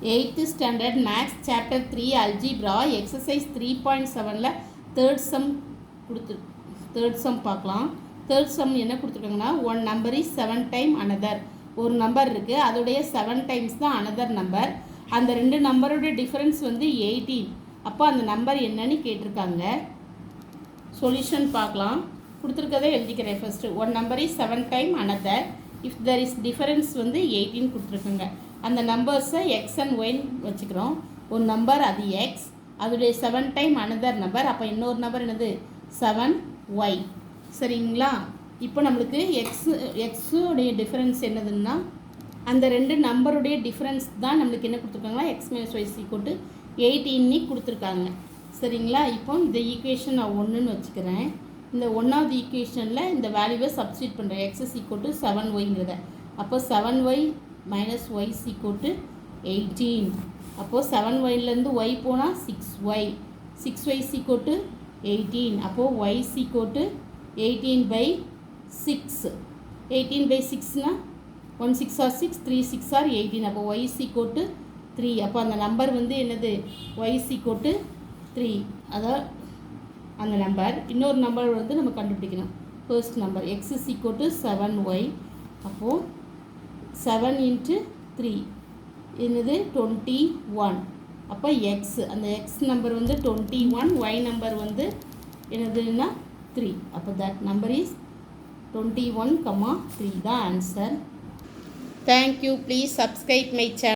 8th standard maths chapter 3 algebra exercise 3.7ல third sum பார்க்கலாம். third sum என்ன கொடுத்துருக்காங்கன்னா one number is 7 time another. ஒரு number இருக்கு, அதோடைய 7 times தான் another number. அந்த ரெண்டு நம்பரோட டிஃபரன்ஸ் வந்து 18. அப்போ அந்த நம்பர் என்னன்னு கேட்டிருக்காங்க. சொல்யூஷன் பார்க்கலாம். கொடுத்துருக்கதை எழுதிக்கிறேன். First one number is 7 time another. if there is difference வந்து 18 கொடுத்துருக்குங்க. அந்த நம்பர்ஸை எக்ஸ் அண்ட் ஒய்ன்னு வச்சுக்கிறோம். ஒரு நம்பர் அது எக்ஸ், அதோடைய 7 டைம் அனதர் நம்பர். அப்போ இன்னொரு நம்பர் என்னது 7y. சரிங்களா? இப்போ நம்மளுக்கு எக்ஸுடைய டிஃப்ரென்ஸ் என்னதுன்னா அந்த ரெண்டு நம்பருடைய டிஃப்ரென்ஸ் தான் நம்மளுக்கு என்ன கொடுத்துருக்காங்களா எக்ஸ் மைனஸ் ஒய் ஈக்குவல் 18 கொடுத்துருக்காங்க. சரிங்களா? இப்போ இந்த ஈக்குவேஷன் நான் 1ன்னு வச்சுக்கிறேன். இந்த ஒன்றாவது ஈக்குவேஷனில் இந்த வேல்யூவை சப்ஸ்டியூட் பண்ணுறேன். எக்ஸ் இஸ் ஈக்குவல் டு 7yங்கிறத. அப்போ 7y minus y is equal to 18. அப்போது 7yலேருந்து y போனால் 6y. 6y is equal to 18. அப்போது y is equal to 18/6. 18/6னா 1 6 are 6, 3 6 are 18. அப்போ y is equal to 3. அப்போ அந்த நம்பர் வந்து என்னது y is equal to 3. அதாவது அந்த நம்பர் இன்னொரு நம்பர் வந்து நம்ம கண்டுபிடிக்கணும். First number x is equal to 7y. அப்போது 7 into 3 என்னது 21. அப்போ எக்ஸ் அந்த எக்ஸ் நம்பர் வந்து 21, ஒய் நம்பர் வந்து என்னதுன்னா 3. அப்போ தட் நம்பர் இஸ் 21, 3 தான் answer. Thank you. Please subscribe my channel.